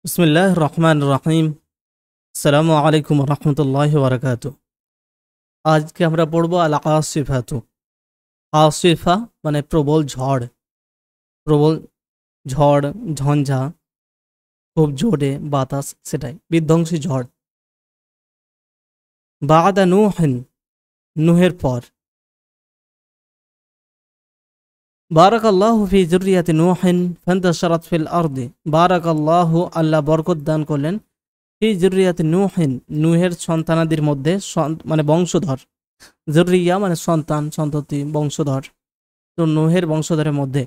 বিসমিল্লাহির রহমানির রহিম। আসসালামু আলাইকুম রহমতুল্লাহি ওয়া বারাকাতুহু। আজকে আমরা পড়ব আল আসিফাতু। আসিফা মানে প্রবল ঝড়, প্রবল ঝড়, ঝঞ্ঝা, খুব জোরে বাতাস, সেটাই বিধ্বংসী ঝড়। বাদা নূহিন, নূহের পর। বারাকাল্লাহু ফি যুররিয়াতি নূহিন ফান্তাশারাত ফিল আরদি। বারাকাল্লাহু, আল্লাহ বরকত দান করলেন, ফি যুররিয়াতি নূহিন, নূহের সন্তানাদির মধ্যে, মানে বংশধর। যুররিয়া মানে সন্তান, সন্ততি, বংশধর। তো নূহের বংশধরের মধ্যে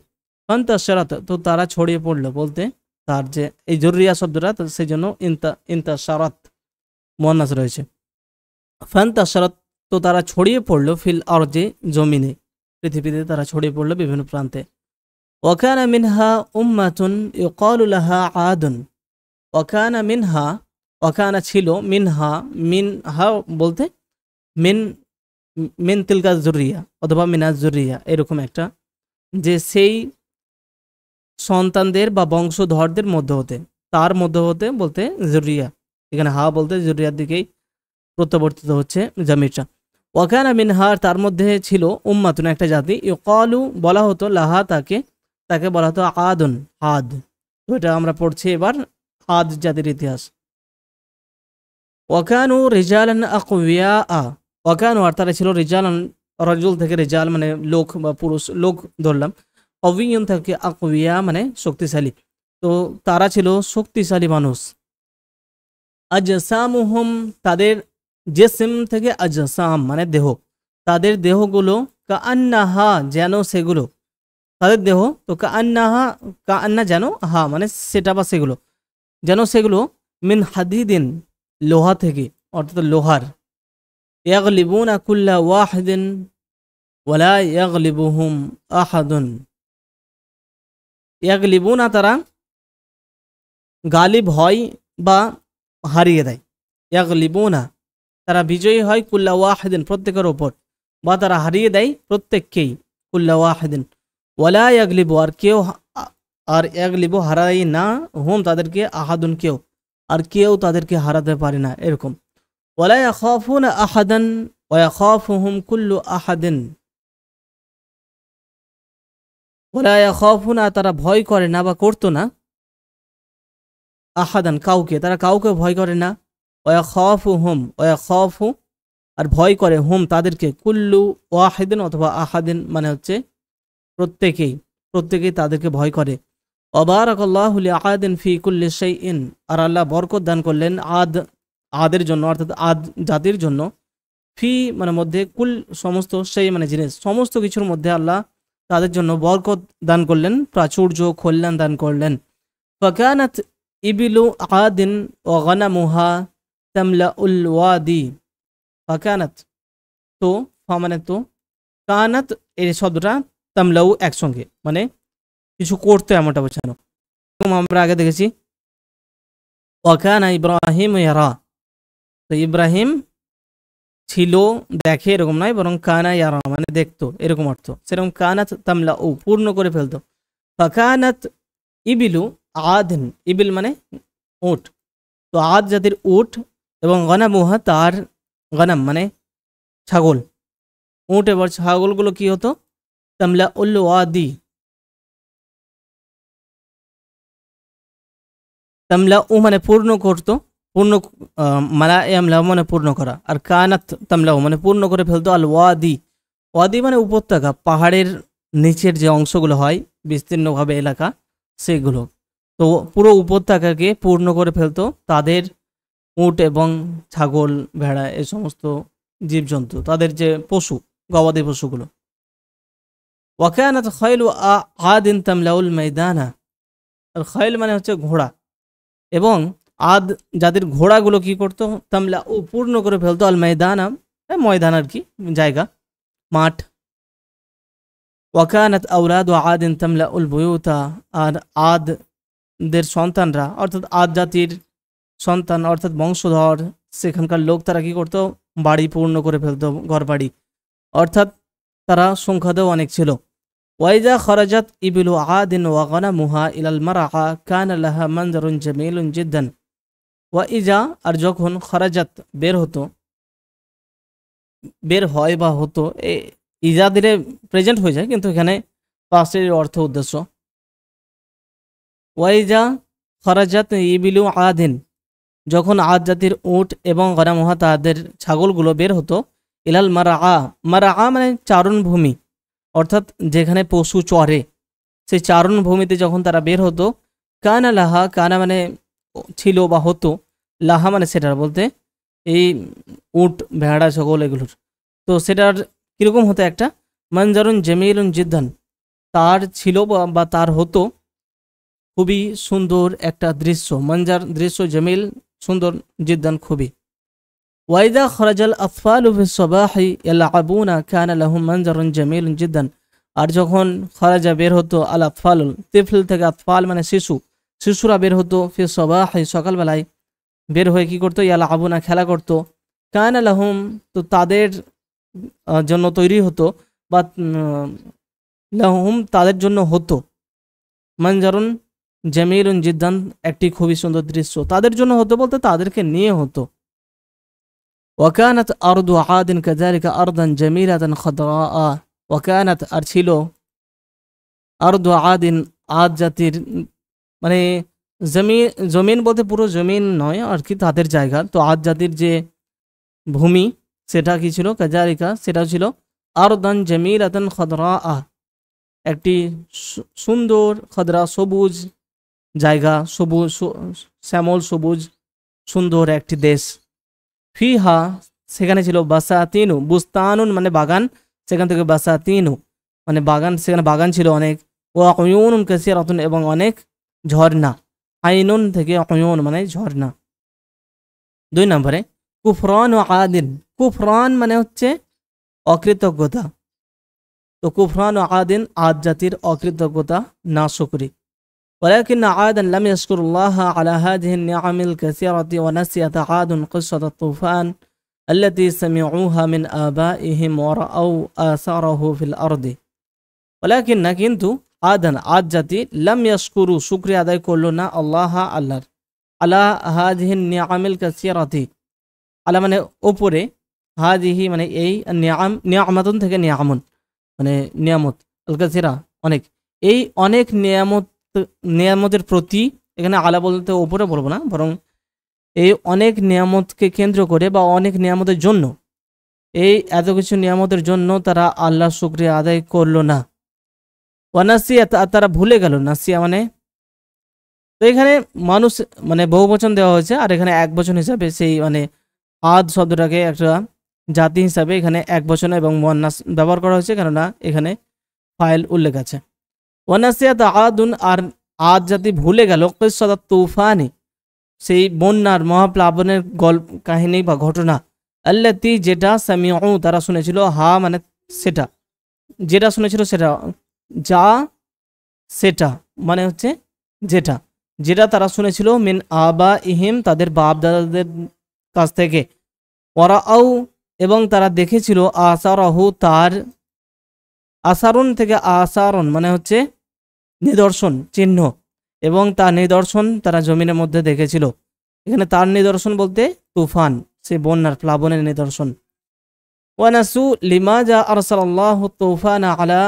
ফান্তাশারাত, তো তারা ছড়িয়ে পড়লো, বলতে তার যে এই যুররিয়া শব্দটা, তো সেই জন্য ইন্তাশারাত মুয়ান্নাস রয়েছে। ফান্তাশারাত, তো তারা ছড়িয়ে পড়লো, ফিল আরজি, জমিনে, পৃথিবীতে তারা ছড়িয়ে পড়লো বিভিন্ন প্রান্তে। ওয়াকানা মিনহা উম্মাতুন ইউকালু লাহা আদুন। ওয়াকানা মিনহা, ওয়াকানা ছিল, মিনহা, মিনহা বলতে মিন, মিন তিলকা জুরিয়া অথবা মিনাজ জুরিয়া, এরকম একটা, যে সেই সন্তানদের বা বংশধরদের মধ্যে হতে, তার মধ্যে হতে বলতে জুরিয়া, এখানে হা বলতে জুরিয়ার দিকেই প্রত্যাবর্তিত হচ্ছে জামিরটা। ওয়াকানা মিনহার, তার মধ্যে ছিল, উম্মাতুন একটা জাতি, ইউকালু বলা হতো, লাহা তাকে, তাকে বলা হতো আদুন, আদ। তো এটা আমরা পড়ছি এবার আদ জাতির ইতিহাস। ওয়াকানু রিজালান আকওয়িয়া, ওয়াকানু আর তারা ছিল, রিজালান রজুল থেকে রিজাল মানে লোক বা পুরুষ, লোক ধরলাম, কওয়িয়ুন থেকে আকওয়িয়া মানে শক্তিশালী। তো তারা ছিল শক্তিশালী মানুষ। আজসামুহুম, তাদের জেসিম থেকে আজসাম মানে দেহ, তাদের দেহগুলো, কাআন্নাহা যেন সেগুলো, তাদের দেহ, তো কাআন্নাহা, কাআন্না যেন, হা মানে সেটা বা সেগুলো, যেন সেগুলো, মিন হাদিদিন লোহা থেকে, অর্থাৎ লোহার। ইয়াগলিবুনা কুল্লা ওয়াহিদিন ওয়ালা ইয়াগলিবুহুম আহাদুন। ইয়াগলিবুনা, তারা গালিব হয় বা হারিয়ে দেয়। ইয়াগলিবুনা, তারা বিজয়ী হয়, কুল্লা ওয়াহিদিন প্রত্যেকের ওপর, বা তারা হারিয়ে দেয় প্রত্যেককেই, কুল্লা ওয়াহিদিন। ওয়ালা ইয়াগলিবু, আর কেউ, আর ইয়াগলিবু হারাই না, হুম তাদেরকে, আহাদুন কেউ, আর কেউ তাদেরকে হারাতে পারে না, এরকম। ওয়ালা ইয়াখাফুনা আহাদান ওয়া ইয়াখাফুহুম কুল্লু আহাদিন। ওয়ালা ইয়াখাফুনা, তারা ভয় করে না বা করতো না, আহাদান কাউকে, তারা কাউকে ভয় করে না, ওয়া ইয়াখাফুহুম, ওয়া ইয়াখাফু আর ভয় করে, হুম তাদেরকে, কুল্লু ওয়াহিদিন অথবা আহাদিন মানে হচ্ছে প্রত্যেকেই, প্রত্যেকেই তাদেরকে ভয় করে। ওয়াবারাকাল্লাহু লিআদিন ফি কুল্লি শাইইন, আর আল্লাহ বরকত দান করলেন আদ, আদের জন্য, অর্থাৎ আদ জাতির জন্য, ফি মানে মধ্যে, কুল সমস্ত, সেই মানে জিনিস, সমস্ত কিছুর মধ্যে আল্লাহ তাদের জন্য বরকত দান করলেন, প্রাচুর্য, কল্যাণ দান করলেন। ফাকানাত ইবিলু আদিন ওয়া গানামুহা তামলাউল ওয়াদি। ফাকানাত, তো, ফা মানে তো, কানাত এই শব্দটা, তামলাউ একসঙ্গে মানে কিছু করতে, এমনটা বোঝানো। আমরা আগে দেখেছি ওয়াকানা ইব্রাহিম ইয়ারা, তো ইব্রাহিম ছিল, দেখে এরকম নয়, বরং কানা ইয়ারা মানে দেখতো, এরকম অর্থ। সেরকম কানাত তামলা ও পূর্ণ করে ফেলতো। ফাকানাত ইবিলু আদিন, ইবিল মানে উট, তো আদ জাতির উট, এবং গনামুহা তার, গনাম মানে ছাগল, উট এবার ছাগলগুলো কি হতো, তামলা উল ওয়াদি, তামলা উ মানে পূর্ণ করতো, পূর্ণ, মালা আমলা মানে পূর্ণ করা, আর কানাত তামলা মানে পূর্ণ করে ফেলতো, আল ওয়াদি, ওয়াদি মানে উপত্যকা, পাহাড়ের নিচের যে অংশগুলো হয় বিস্তীর্ণভাবে এলাকা, সেগুলো, তো পুরো উপত্যকাকে পূর্ণ করে ফেলতো তাদের উট এবং ছাগল, ভেড়া, এই সমস্ত জীবজন্তু, তাদের যে পশু, গবাদি পশুগুলো। ওয়াকানাত খায়লু আদিন তামলাউল ময়দানা, আর খায়ল মানে হচ্ছে ঘোড়া, এবং আদ যাদের ঘোড়াগুলো কি করতো, তামলা ও পূর্ণ করে ফেলতো, আল ময়দানা ময়দান আর কি, জায়গা, মাঠ। ওয়াকানাত আওলাদু আদিন তামলা উল বুয়ুতা, আর আদদের সন্তানরা, অর্থাৎ আদ জাতির সন্তান অর্থাৎ বংশধর, সেখানকার লোক, তারা কি করতো, বাড়ি পূর্ণ করে ফেলতো, ঘর বাড়ি, অর্থাৎ তারা সংখ্যাতেও অনেক ছিল। ওয়াইজা খরাজাত ইবিলু আদিন ওয়া গনামুহা ইলাল মারআ কানা লাহা মানজারুন জামিলুন জিদ্দান। ওয়াইজা আর যখন খরাজাত বের হতো, বের হয় বা হতো, ইজা দিলে প্রেজেন্ট হয়ে যায়, কিন্তু এখানে পাস্টের অর্থ উদ্দেশ্য। ওয়াইজা খরাজাত ইবিলু আদিন, যখন আদ জাতির উট এবং গনামুহা তাদের ছাগলগুলো বের হতো, ইলাল মারআ, মারআ মানে চারণভূমি, অর্থাৎ যেখানে পশু চরে, সেই চারণভূমিতে যখন তারা বের হতো, কানা লাহা, কানা মানে ছিল বা হতো, লাহা মানে সেটার, বলতে এই উট ভেড়া ছাগল এগুলোর, তো সেটার কীরকম হতো, একটা মঞ্জারুন জামিলুন জিদ্দান, তার ছিল বা তার হতো খুবই সুন্দর একটা দৃশ্য, মঞ্জার দৃশ্য, জামিল সুন্দর, জিদ্দান খুবই। ওয়াইদা খরাজাল আতফালু ফিস সাবাহি ইয়ালআবুনা কানা লাহুম মনজারুন জামিলুন জিদ্দান, আর যখন খরাজা বের হতো, আল আতফালুল তিফল থেকে আতফাল মানে শিশু, শিশুরা বের হতো, ফিস সাবাহি সকালবেলায় বের হয়ে কি করতো, ইয়ালআবুনা খেলা করতো, কানা লাহুম তো তাদের জন্য তৈরি হতো, বা লাহুম তাদের জন্য হতো, মনজারুন জামিলুন জিদ্দান একটি খুবই সুন্দর দৃশ্য, তাদের জন্য হতো বলতে তাদেরকে নিয়ে হতো। ওয়াকানাত আরদু আদিন কাযালিকা আরদান জামিলাতান খাদরাআ, ওয়াকানাত আর ছিল, আরদু আদিন আদ জাতির মানে জমিন বলতে পুরো জমিন নয় আর কি, তাদের জায়গা, তো আদ জাতির যে ভূমি সেটা কি ছিল, কাযালিকা সেটা ছিল আরদান জামিলাতান খাদরাআ, একটি সুন্দর খদরা সবুজ জায়গা, সবুজ শ্যামল সবুজ সুন্দর একটি দেশ। ফিহা সেখানে ছিল বাসাতিনু, বুস্তানুন মানে বাগান, সেখান থেকে বাসাতিনু মানে বাগান, সেখানে বাগান ছিল অনেক। ওয়া উয়ুনুন কাসীরাতুন এবং অনেক ঝর্ণা, আইনুন থেকে উয়ুন মানে ঝর্ণা। 2 নম্বরে কুফরান ও আদিন, কুফরান মানে হচ্ছে অকৃতজ্ঞতা, তো কুফরান ও আদিন আদ জাতির অকৃতজ্ঞতা নাশকরি। ولكن عادا لم يشكر الله على هذه النعم الكثيرة ونسيت عاد قصة الطوفان التي سمعوها من آبائهم ورأوا آثاره في الأرض। ولكن কিন্তু আদান আদ জাতি লাম ইয়াশকুরু শুকরিয়া আদায় করল না আল্লাহ আল্লাহর, আলা হাযিহি নিআমিল কাসীরাতি, আলা মানে উপরে, হাযিহি মানে এই, নিআম নিআমাতুন থেকে নিআমুন মানে নিয়ামত, আল কাসীরা অনেক, এই অনেক নিয়ামতের প্রতি, এখানে আলা বলতে উপরে বলবো না, বরং এই অনেক নিয়ামতকে কেন্দ্র করে বা অনেক নিয়ামতের জন্য, এই এত কিছু নিয়ামতের জন্য তারা আল্লাহর শুকরিয়া আদায় করলো না। ওয়ানাসিয়া তারা ভুলে গেল, নাসিয়া মানে, তো এখানে মানুষ মানে বহু বচন দেওয়া হয়েছে, আর এখানে এক বচন হিসাবে সেই মানে আদ শব্দটাকে একটা জাতি হিসাবে এখানে এক বচন এবং মুয়ান্নাস ব্যবহার করা হয়েছে, কেননা এখানে ফাইল উল্লেখ আছে। ওয়ানাসিয়াত আদুন আর আদ জাতি ভুলে গেল কিসসাত তুফানি সেই বন্যার মহাপ্লাবনের গল্প কাহিনী বা ঘটনা, আল্লাতি যেটা সামিউ তারা শুনেছিল, হা মানে সেটা, যেটা শুনেছিল সেটা, যা সেটা মানে হচ্ছে যেটা, যেটা তারা শুনেছিল, মিন আবা ইহিম তাদের বাপ দাদাদের কাছ থেকে, ওয়ারাউ এবং তারা দেখেছিল, আসারাহু তার, আসারুন থেকে আসারুন মানে হচ্ছে নিদর্শন চিহ্ন, এবং তার নিদর্শন তারা জমিনের মধ্যে দেখেছিল, এখানে তার নিদর্শন বলতে তুফান, সে বন্যার প্লাবনের নিদর্শন। ওয়ানাসু লিমাজা আরসালাল্লাহু তুফানা আলা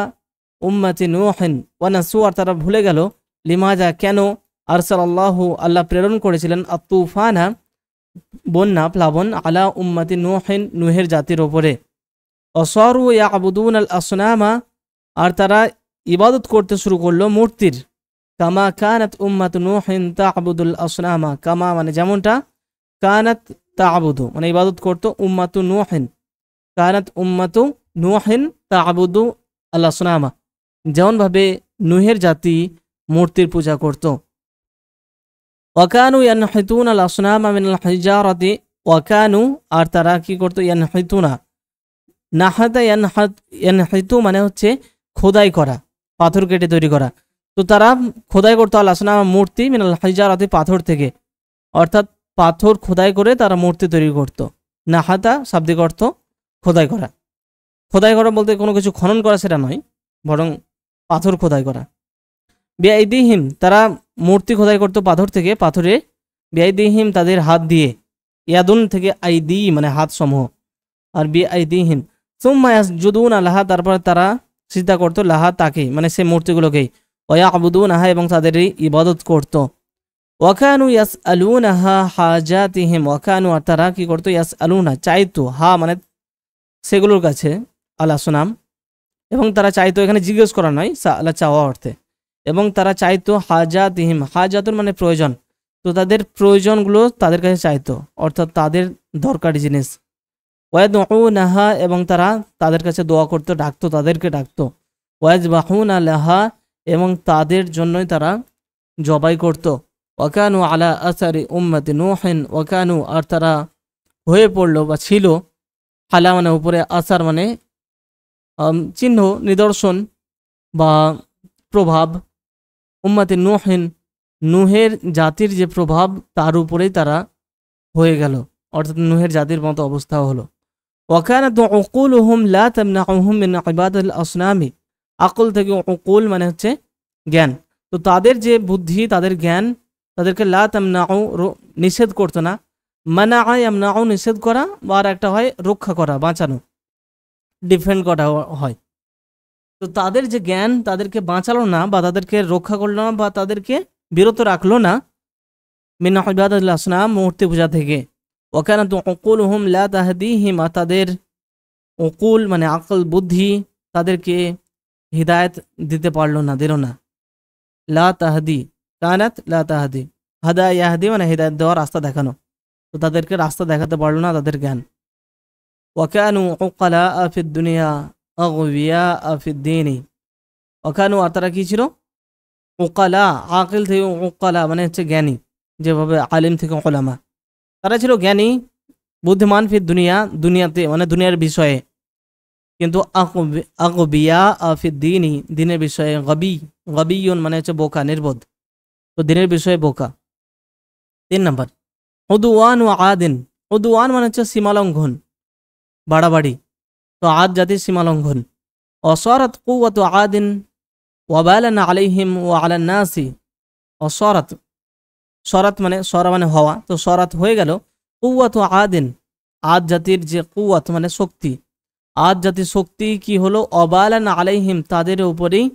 উম্মতি নূহিন, ওয়ানাসু আর তারা ভুলে গেল, লিমাজা কেন, আরসালাল্লাহু আল্লাহ প্রেরণ করেছিলেন, আত-তুফানা বন্যা প্লাবন, আলা উম্মতি নূহিন নূহের জাতির ওপরে, অসারু ইয়াবুদুন আল আসনামা আর তারা ইবাদত করতে শুরু করলো মূর্তির, কামা কানাত উম্মাতু নূহিন তা'বুদুল আসনামা, কামা মানে যেমনটা, কানাত তা'বুদু মানে ইবাদত করতো, উম্মাতু নূহিন কানাত উম্মাতু নূহিন তা'বুদু আল আসনামা যেমন ভাবে নূহের জাতি মূর্তির পূজা করত। ওয়াকানু ইয়ানহিতুনা আল আসনামা মিনাল হিজারাতি, ওয়াকানু আর তারা কি করতো, ইয়ানহিতুনা নাহাতা ইয়ানহিতু মানে হচ্ছে খোদাই করা, পাথর কেটে তৈরি করা, তো তারা খোদাই করতো আল আসনামা মূর্তি, মিনাল হিজারাতি পাথর থেকে, অর্থাৎ পাথর খোদাই করে তারা মূর্তি তৈরি করত। নাহাতা শাব্দিক অর্থ খোদাই করা, খোদাই করা বলতে কোনো কিছু খনন করা সেটা নয়, বরং পাথর খোদাই করা। বিআইদিহিম তারা মূর্তি খোদাই করতো পাথর থেকে, পাথরে। বিআইদিহিম তাদের হাত দিয়ে, ইয়াদুন থেকে আইদি মানে হাত সমূহ, আর বিআইদিহিম সুম্মা ইয়াসজুদুনা লাহা তারপর তারা সিজদা করতো লাহা তাকে মানে সে মূর্তিগুলোকেই, ওয়ায়াবুদুনাহা এবং তাদেরই ইবাদত করতো। ওয়াকানু ইয়াসআলুনাহা হাজাতিহিম ওয়াকানু আর তারা কি করতো ইয়াসআলুনা চাইতো, হা মানে সেগুলোর কাছে, আল্লাহ সুনাম, এবং তারা চাইতো, এখানে জিজ্ঞেস করা নয়, আল্লাহ চাওয়া অর্থে, এবং তারা চাইতো হাজাতিহিম, হাজাতুন মানে প্রয়োজন, তো তাদের প্রয়োজনগুলো তাদের কাছে চাইতো, অর্থাৎ তাদের দরকারি জিনিস। ওয়াদউনাহা এবং তারা তাদের কাছে দোয়া করতো, ডাকতো, তাদেরকে ডাকতো। ওয়াজবাহুনা লাহা এবং তাদের জন্যই তারা জবাই করত। ওয়াকানু আলা আসারি উম্মতি নূহিন ওয়াকানু আর তারা হয়ে পড়লো বা ছিল, আলা মানে উপরে, আসার মানে চিহ্ন, নিদর্শন বা প্রভাব, উম্মতি নূহিন নূহের জাতির যে প্রভাব তার উপরেই তারা হয়ে গেল, অর্থাৎ নূহের জাতির মতো অবস্থা হলো। ওয়াকানাত উকুলুহুম লা তামনাউহুম মিন ইবাদাতিল আসনামি, আকল থেকে উকুল মানে হচ্ছে জ্ঞান, তো তাদের যে বুদ্ধি, তাদের জ্ঞান তাদেরকে লা তামনাউ নিষেধ করতো না, মানা ইয়ামনাউ নিষেধ করা, বা আর একটা হয় রক্ষা করা, বাঁচানো, ডিফেন্ড করা হয়। তো তাদের যে জ্ঞান তাদেরকে বাঁচালো না বা তাদেরকে রক্ষা করলো না বা তাদেরকে বিরত রাখলো না মিন ইবাদাতিল আসনাম মূর্তি পূজা থেকে। ওয়াকানাত উকুলুহুম লা তাহদিহিম তাদের উকুল মানে আকল বুদ্ধি তাদেরকে হিদায়াত দিতে পারলো না, দিল না। লা তাহদি কানাত লা তাহদি, হাদা ইয়াহদি মানে হিদায়াত দেওয়া, রাস্তা দেখানো, তো তাদেরকে রাস্তা দেখাতে পারলো না তাদের জ্ঞান। ওয়াকানু উকালা ফিদ দুনিয়া আগবিয়া ফিদ দীনি, ওয়াকানু আর তারা কি ছিল, উকালা, আকিল থেকে উকালা মানে হচ্ছে জ্ঞানী, যেভাবে আলিম থেকে উলামা, তারা ছিল জ্ঞানী বুদ্ধিমান, ফির দুনিয়া দুনিয়াতে মানে দুনিয়ার বিষয়ে, কিন্তু আগবিয়া ফির দিনই দিনের বিষয়ে, গবিয়ুন মানে হচ্ছে বোকা, নির্বোধ, তো দিনের বিষয়ে বোকা। 3 নম্বর উদওয়ান ও আদিন, উদওয়ান মানে হচ্ছে সীমালঙ্ঘন, বাড়াবাড়ি, তো আদ জাতির সীমালঙ্ঘন। অসরাত কুওয়াতু আদিন ওয়াবালান আলাইহিম ওয়া আলান নাসি, অসরাত, সরাত মানে সরা মানে হওয়া, তো সরাত হয়ে গেল কুওয়াতু আদিন, আদ জাতির যে কুওয়াত মানে শক্তি, আদ জাতির শক্তি কি হলো, অবালান আলাইহিম তাদের উপরেই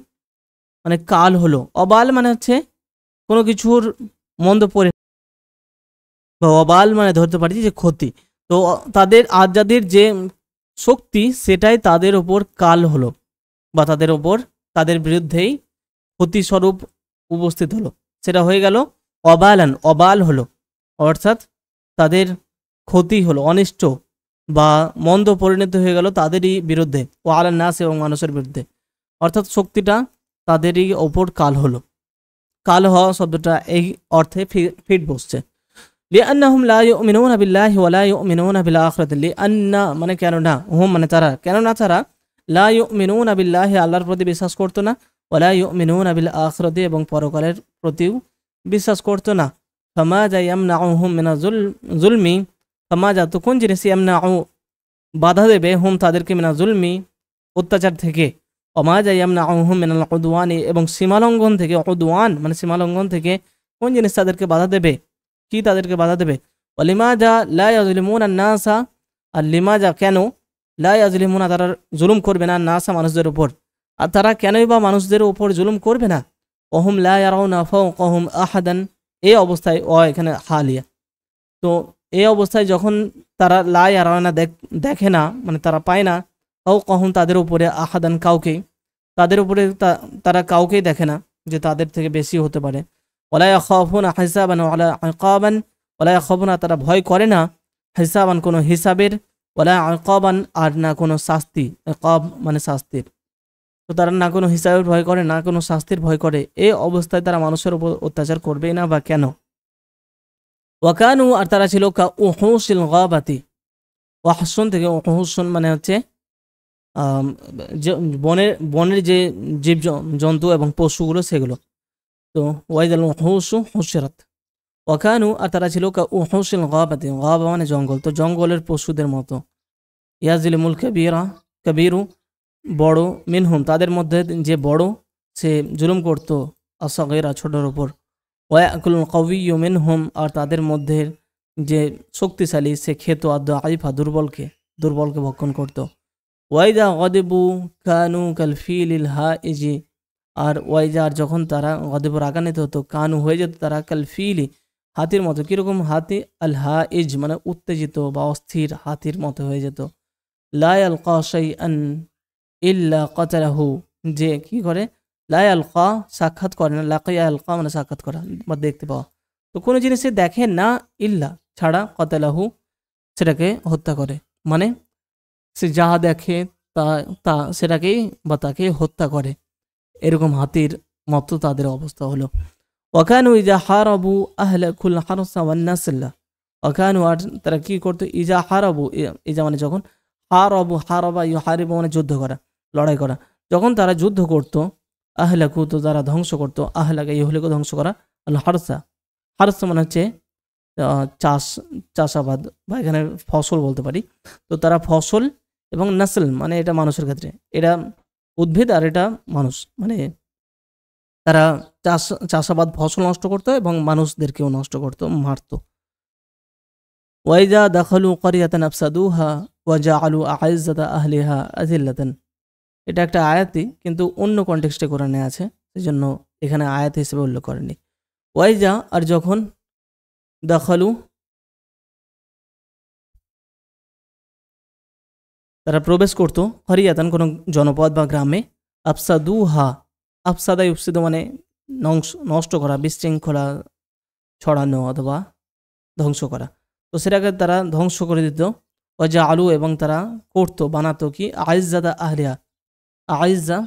মানে কাল হলো। অবাল মানে হচ্ছে কোনো কিছুর মন্দ পরে, বা অবাল মানে ধরতে পারি যে ক্ষতি, তো তাদের আদ জাতির যে শক্তি সেটাই তাদের ওপর কাল হলো, বা তাদের ওপর তাদের বিরুদ্ধেই ক্ষতিস্বরূপ উপস্থিত হলো, সেটা হয়ে গেল অবালান, অবাল হলো, অর্থাৎ তাদের ক্ষতি হলো, অনিষ্ট বা মন্দ পরিণত হয়ে গেল তাদেরই বিরুদ্ধে, ও আলান নাস এবং মানুষের বিরুদ্ধে, অর্থাৎ শক্তিটা তাদেরই ওপর কাল হলো। কাল হওয়া শব্দটা এই অর্থে ফিট বসছে। লিআন্নাহুম লা ইউমিনুনা বিল্লাহি ওয়া লা ইউমিনুনা বিল আখিরাতি, লিআন্না মানে কেন না, হুম মানে তারা, কেন না তারা, লা ইউমিনুনা বিল্লাহি আল্লাহর প্রতি বিশ্বাস করতো না, ওয়া লা ইউমিনুনা বিল আখিরাতি এবং পরকালের প্রতিও বিশ্বাস করতো না। ফামাযা ইয়ামনাউহুম মিনা যুলমি, ফামাযা তো কোন জিনিস, ইয়ামনাউ বাধা দেবে, হুম তাদেরকে, মিনা যুলমি অত্যাচার থেকে, ওমাযা ইয়ামনাউহুম মিনাল উদওয়ানি এবং সীমালঙ্ঘন থেকে, উদওয়ান মানে সীমালঙ্ঘন থেকে কোন জিনিস তাদেরকে বাধা দেবে, কি তাদেরকে বাধা দেবে। ওয়ালিমাযা লা ইয়াযলিমুনা নাসা, আর লিমাযা কেন, লা ইয়াযলিমুনা তারা জুলুম করবে না, নাসা মানুষদের উপর, আর তারা কেনই বা মানুষদের উপর জুলুম করবে না। ওহুম লা ইয়ারাউনা ফাওকাহুম আহাদান, এই অবস্থায় এখানে হালিয়া, তো এই অবস্থায় যখন তারা লা ইয়ারাউনা দেখে না মানে তারা পায় না, ফাওকাহুম তাদের উপরে, আহাদান কাউকে, তাদের উপরে তারা কাউকেই দেখে না যে তাদের থেকে বেশি হতে পারে। ওয়ালা ইয়াখাফুনা হিসাবান ওয়ালা ইকাবান, ওয়ালা ইয়াখাফুনা তারা ভয় করে না, হিসাবান কোনো হিসাবের, ওয়ালা ইকাবান আর না কোনো শাস্তি, ইকাব মানে শাস্তির, তো তারা না কোনো হিসাবের ভয় করে না কোনো শাস্তির ভয় করে, এই অবস্থায় তারা মানুষের উপর অত্যাচার করবে না বা কেন। ওয়াকানু আর তারা ছিল কা উহুসিল গাবাতি, ওয়াহসুন থেকে উহুসুন মানে হচ্ছে বনের যে জীব জন্তু এবং পশুগুলো সেগুলো, তো ওয়াইদাল উহুসু হুশিরাত। ওয়াকানু আর তারা ছিল কা উহুসিল গাবাতি, গাবা মানে জঙ্গল, তো জঙ্গলের পশুদের মতো। ইয়াজিলিমুল কাবীরু বড়, মিনহুম তাদের মধ্যে যে বড়, সে জুলুম করতো আসগীরা ছোটর উপর, ওয়াকুলুল কাউইয়্যু মিনহুম আর তাদের মধ্যে যে শক্তিশালী সে খেত আদ-দাঈফা দুর্বলকে ভক্ষণ করত। ওয়াইদা গদিবু কানু কাল ফিলিল হাইজি আর ওয়াইজা আর যখন তারা গদিবু রাগান্বিত হতো কানু হয়ে যেত তারা কাল ফিলি হাতির মতো। কীরকম হাতি? আল হাইজ মানে উত্তেজিত বা অস্থির হাতির মতো হয়ে যেত। লা ইয়ালকা শাইআন ইল্লা কাতালাহু যে কি করে? লা ইয়ালকা সাক্ষাৎ করে না, লাকিয়া ইয়ালকা মানে সাক্ষাৎ করা বা দেখতে পাওয়া। তো কোনো জিনিস সে দেখে না ইল্লা ছাড়া কাতালাহু সেটাকে হত্যা করে, মানে সে যাহা দেখে তা তা সেটাকেই বা তাকে হত্যা করে। এরকম হাতির মতো তাদের অবস্থা হলো। ওয়াকানু ইজা হারাবু আহলাকুল হারসা ওয়ান নাসলা। ওয়াকানু আর তারা কি করতো? ইজা হারাবু, ইজা মানে যখন, হারাবু হারাবা ইউহারিবু মানে যুদ্ধ করা, লড়াই করা। যখন তারা যুদ্ধ করত, আহলাকু তো তারা ধ্বংস করতো, আহলাকা ইহলিকু ধ্বংস করা, আল হারসা হারসা মানে হচ্ছে চাষাবাদ বা এখানে ফসল বলতে পারি। তো তারা ফসল এবং নাসল মানে এটা মানুষের ক্ষেত্রে, এটা উদ্ভিদ আর এটা মানুষ, মানে তারা চাষাবাদ ফসল নষ্ট করতো এবং মানুষদেরকেও নষ্ট করতো, মারতো। ওয়াইজা দাখালু ক্বরিয়াতান আফসাদুহা ওয়া জাআলু আইজ্জাতা আহলিহা আযিল্লাতান। এটা একটা আয়াতই কিন্তু অন্য কনটেক্সটে কোরআনে আছে, সেজন্য এখানে আয়াত হিসেবে উল্লেখ করেনি। ওয়াইজা আর যখন দাখালু তারা প্রবেশ করতো, ক্বরিয়াতান কোনো জনপদ বা গ্রামে, আফসাদুহা আফসাদা ইউফসিদ মানে নষ্ট করা, বিশৃঙ্খলা ছড়ানো অথবা ধ্বংস করা। তো সেটাকে তারা ধ্বংস করে দিত। ওয়াজা আলু এবং তারা করতো বানাতো কি? আইজ্জাদা আহলিয়া। আইজ্জা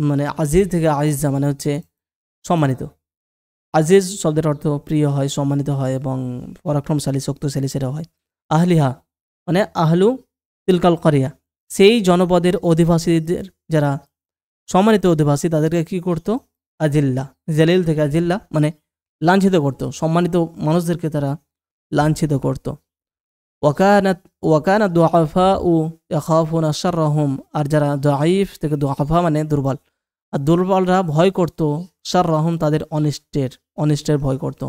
মানে আজিজ থেকে আইজ্জা মানে হচ্ছে সম্মানিত। আজিজ শব্দের অর্থ প্রিয় হয়, সম্মানিত হয় এবং পরাক্রমশালী শক্তিশালী সেটা হয়। আহলিহা মানে আহলু তিলকাল করিয়া, সেই জনপদের অধিবাসীদের যারা সম্মানিত অধিবাসী তাদেরকে কি করতো? আজিল্লা, জালিল থেকে আজিল্লা মানে লাঞ্ছিত করতো, সম্মানিত মানুষদেরকে তারা লাঞ্ছিত করতো। ওয়াকানাত দুআফাউ ইয়াখাফুনা শাররাহুম আর যারা দাঈফ থেকে দুআফা মানে দুর্বল, আর দুর্বলরা ভয় করতো শাররাহুম তাদের অনিষ্টের ভয় করতো।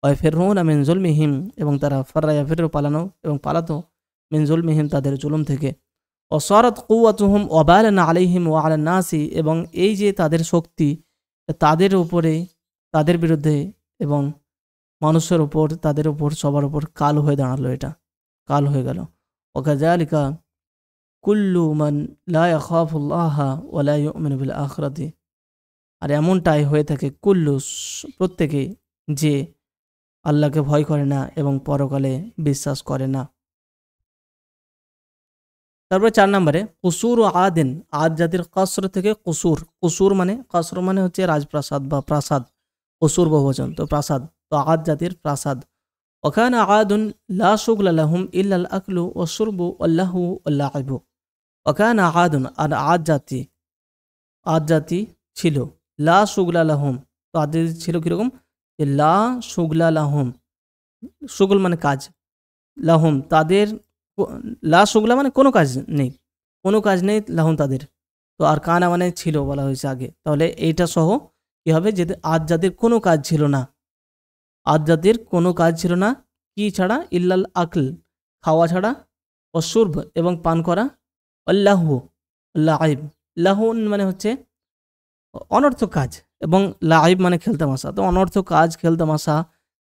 ওয়াফিরুনা মিন যুলমিহিম এবং তারা ফাররা ইয়াফিরু পালাতো মিন যুলমিহিম তাদের জুলুম থেকে। ওয়াসারাত কুওয়াতুহুম ওয়াবালান আলাইহিম ওয়া আলান নাসি এবং এই যে তাদের শক্তি তাদের উপরে, তাদের বিরুদ্ধে এবং মানুষের উপর, তাদের উপর সবার উপর কাল হয়ে দাঁড়ালো, এটা কাল হয়ে গেল। ওয়াকাযালিকা কুল্লু মান লা ইয়াখাফুল্লাহা ওয়া লা ইউমিনু বিল আখিরাতি আর এমনটাই হয়ে থাকে কুল্লু প্রত্যেকেই যে আল্লাহকে ভয় করে না এবং পরকালে বিশ্বাস করে না। তারপরে 4 নম্বরে কুসুর ও আদিন, আদ জাতির কসর থেকে কুসুর। কুসুর মানে কসর মানে হচ্ছে রাজপ্রাসাদ বা প্রাসাদ, কুসুর বহুবচন তো প্রাসাদ, তো আদ জাতির প্রাসাদ। ওখানে আদুন লা শুগলা লাহুম ইল্লাল আকলু ও শুরবু আল্লাহু আল্লাহিবু। ওখানে আদুন আর আদ জাতি ছিল লা শুগলা লাহুম, তো আদ জাতি ছিল কীরকম? যে লা শুগলা লাহুম, শুগল মানে কাজ, লাহুম তাদের, লা শুগলা মানে কোনো কাজ নেই লাহুম তাদের। তো আর কানা মানে ছিল বলা হয়েছে আগে, তাহলে এইটা সহ কি হবে? যে আদ জাতির কোনো কাজ ছিল না, আদ জাতির কোনো কাজ ছিল না কি ছাড়া? ইল্লাল আকল খাওয়া ছাড়া, অশুর্ব এবং পান করা, আল্লাহু লাইব, লাহুন মানে হচ্ছে অনর্থক কাজ এবং লাইব মানে খেলতামাশা। তো অনর্থক কাজ খেলতামাশা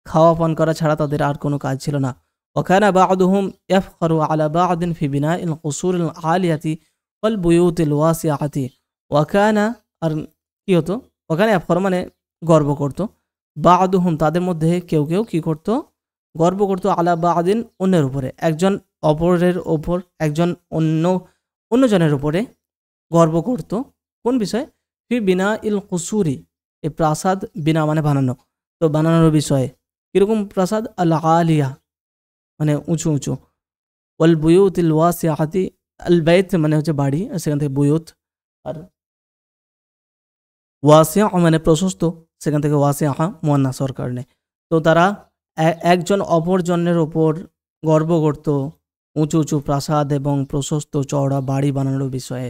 খাওয়া পান করা ছাড়া তাদের আর কোনো কাজ ছিল না। ওয়াকানা বা'দুহুম ইয়াফখারু আলা বা'দিন ফি বিনাইল কুসুরিল আলিয়াতি ওয়াল বুয়ুতিল ওয়াসিআতি। ওয়াকানা আর কি হতো? ওখানে ইয়াফখারু মানে গর্ব করতো, বা'দুহুম তাদের মধ্যে কেউ কেউ কি করতো? গর্ব করতো, আলা বা'দিন অন্যের উপরে, একজন অপরের ওপর, একজন অন্যজনের উপরে গর্ব করতো। কোন বিষয়? ফি বিনা ইল কুসুরি এই প্রাসাদ, বিনা মানে বানানো, তো বানানোর বিষয়ে। কীরকম প্রাসাদ? আল আলিয়া মানে উঁচু উঁচু, ওয়াল বুয়ুতিল ওয়াসিআতি আল বাইত মানে হচ্ছে বাড়ি, আর সেখান থেকে বুয়ুত, আর ওয়াসিআ মানে প্রশস্ত, সেখান থেকে ওয়াসিআ মুয়ান্নাস হওয়ার কারণে। তো তারা একজন অপরজনের ওপর গর্ব করত উঁচু উঁচু প্রাসাদ এবং প্রশস্ত চওড়া বাড়ি বানানোর বিষয়ে।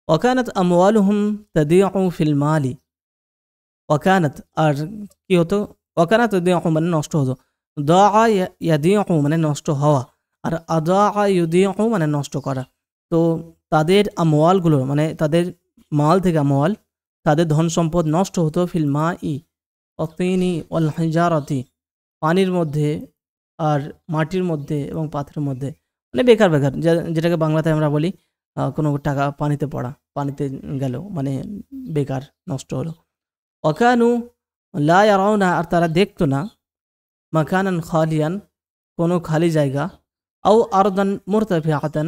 ওয়াকানাত আমওয়ালুহুম তাদিউ ফিল মালি, ওয়াকানাত আর কি হতো, ওয়াকানাত তাদিউ মানে নষ্ট হতো, দাআ ইয়াদিউ মানে নষ্ট হওয়া, আর আদাআ ইউদিউ মানে নষ্ট করা। তো তাদের আমওয়ালগুলো মানে তাদের মাল থেকে আমওয়াল, তাদের ধন সম্পদ নষ্ট হতো ফিল মাই অতিনি ওয়াল হিজারাতি, পানির মধ্যে আর মাটির মধ্যে এবং পাথরের মধ্যে, মানে বেকার বেকার, যেটাকে বাংলাতে আমরা বলি কোনো টাকা পানিতে পড়া, পানিতে গেল মানে বেকার নষ্ট হলো। ওয়াকানু লা ইয়ারাউনা আর তারা দেখতো না, মাকানান খালিয়ান কোনো খালি জায়গা, আও আরদান মুরতাফিআতান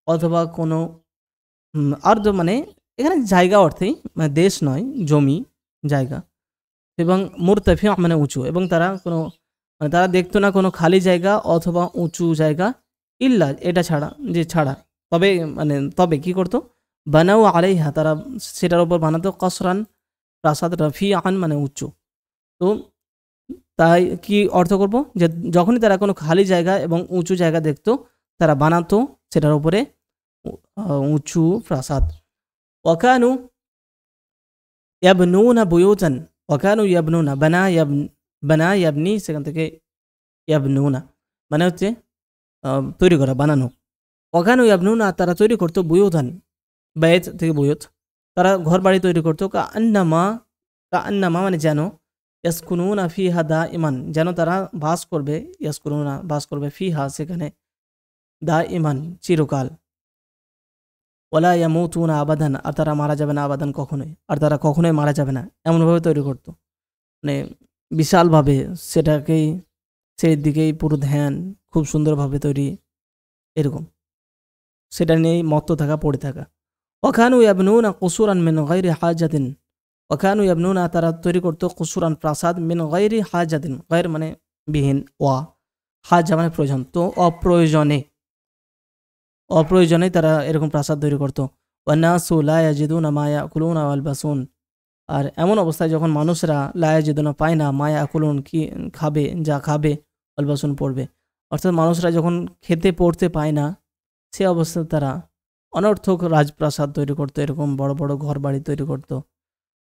অথবা কোনো আর্দ মানে এখানে জায়গা অর্থেই মানে দেশ নয়, জমি জায়গা, এবং মুরতাফিআ মানে উঁচু, এবং তারা কোনো মানে তারা দেখতো না কোনো খালি জায়গা অথবা উঁচু জায়গা, ইল্লা এটা ছাড়া, যে ছাড়া, তবে মানে তবে কি করতো, বানাও আলাইহা তারা সেটার উপর বানাতো কসরান প্রাসাদ, রাফিআন মানে উঁচু। তো তাই কি অর্থ করব, যে যখনই তারা কোনো খালি জায়গা এবং উঁচু জায়গা দেখতো তারা বানাতো সেটার উপরে উঁচু প্রাসাদ। ওয়াকানু ইয়াবনুনা বুয়ুতান, ওয়াকানু ইয়াবনুনা বানা ইয়াবনি, সেখান থেকে ইয়াবনুনা মানে হচ্ছে তৈরি করা, বানানো। ওয়াকানু ইয়াবনুনা তারা তৈরি করতো বুয়ুতান, বাইত থেকে বুয়ুত, তারা ঘর বাড়ি তৈরি করতো, কাআন্নামা মানে যেন, ইয়াসকুনুনা ফিহা দাইমান যেন তারা বাস করবে, ইয়াসকুনুনা বাস করবে, ফিহা সেখানে, দাইমান চিরকাল, ওয়ালা ইয়ামুতুনা আবাদান আর তারা মারা যাবে না, আবাদান কখনোই, আর তারা কখনোই মারা যাবে না, এমনভাবে তৈরি করতো, মানে বিশালভাবে সেটাকেই, সেই দিকেই পুরো ধ্যান, খুব সুন্দরভাবে তৈরি, এরকম সেটা নিয়েই মত্ত থাকা, পড়ে থাকা। ওয়াকানু ইয়াবনুনা কুসুরান মিন গায়রি হাজাতিন, ওয়াকানু ইয়াবনুনা তারা তৈরি করতো কুসুরান প্রাসাদ, মিন গায়রি হাজাতিন, গায়র মানে বিহীন, ওয়া হাজা মানে প্রয়োজন, তো অপ্রয়োজনে তারা এরকম প্রাসাদ তৈরি করতো। ওয়ান্নাসু লা ইয়াজিদুনা মা ইয়াকুলুনা ওয়া ইয়ালবাসুন, আর এমন অবস্থায় যখন মানুষরা লা ইয়াজিদুনা পায় না, মা ইয়াকুলুন কি খাবে, যা খাবে, ওয়া ইয়ালবাসুন পড়বে, অর্থাৎ মানুষরা যখন খেতে পড়তে পায় না, সে অবস্থায় তারা অনর্থক রাজপ্রাসাদ তৈরি করতো, এরকম বড় বড় ঘর বাড়ি তৈরি করতো।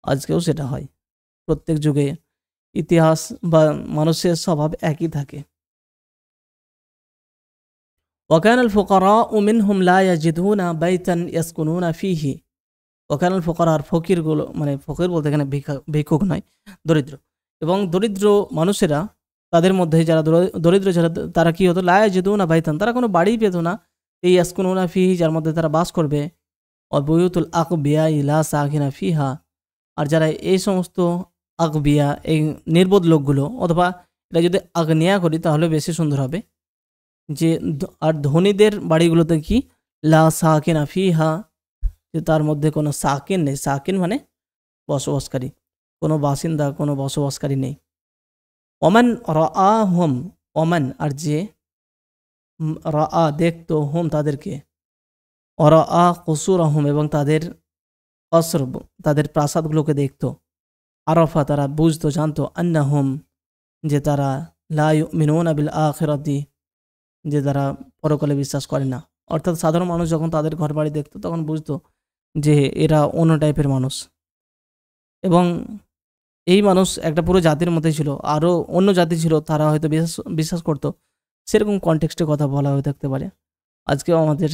আজকেও সেটা হয়, প্রত্যেক যুগে ইতিহাস বা মানুষের স্বভাব একই থাকে। ওয়াকানাল ফুকারাউ মিনহুম লা ইয়াজিদুনা বাইতান ইয়াসকুনুনা ফিহি, ওয়াকানাল ফুকারা আর ফকিরগুলো, মানে ফকির বলতে এখানে ভিক্ষুক নয়, দরিদ্র, এবং দরিদ্র মানুষেরা তাদের মধ্যে যারা দরিদ্র যারা, তারা কি হতো, লা ইয়াজিদুনা বাইতান তারা কোনো বাড়ি পেত না, এই ইয়াসকুনুনা ফিহি যার মধ্যে তারা বাস করবে, বুয়ুতুল আকবিয়া লা সাকিনা ফিহা আর যারা এই সমস্ত আকবিয়া, এই নির্বোধ লোকগুলো, অথবা এটা যদি আগনিয়া করি তাহলে বেশি সুন্দর হবে, যে আর ধনীদের বাড়িগুলোতে কি, লা সাকিনা ফিহা, যে তার মধ্যে কোনো সাকিন নেই, সাকিন মানে বসবাসকারী, কোনো বাসিন্দা, কোনো বসবাসকারী নেই। ওমান রাআহুম, ওমান আর যে, রাআ দেখতো, হুম তাদেরকে, অরাআ কুসুরহুম এবং তাদের কসর, তাদের প্রাসাদগুলোকে দেখতো, আরাফা তারা বুঝতো, জানতো, আন্নাহুম যে তারা, লা ইউমিনুনা বিল আখিরাতি যে তারা পরকালে বিশ্বাস করে না, অর্থাৎ সাধারণ মানুষ যখন তাদের ঘর বাড়ি দেখতো তখন বুঝতো যে এরা অন্য টাইপের মানুষ, এবং এই মানুষ একটা পুরো জাতির মধ্যে ছিল, আরও অন্য জাতি ছিল তারা হয়তো বিশ্বাস করতো, সেরকম কনটেক্সটে কথা বলা হয়ে থাকতে পারে। আজকেও আমাদের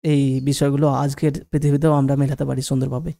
এই বিষয়গুলো আজকের পৃথিবীতেও আমরা মেলাতে পারি সুন্দরভাবে।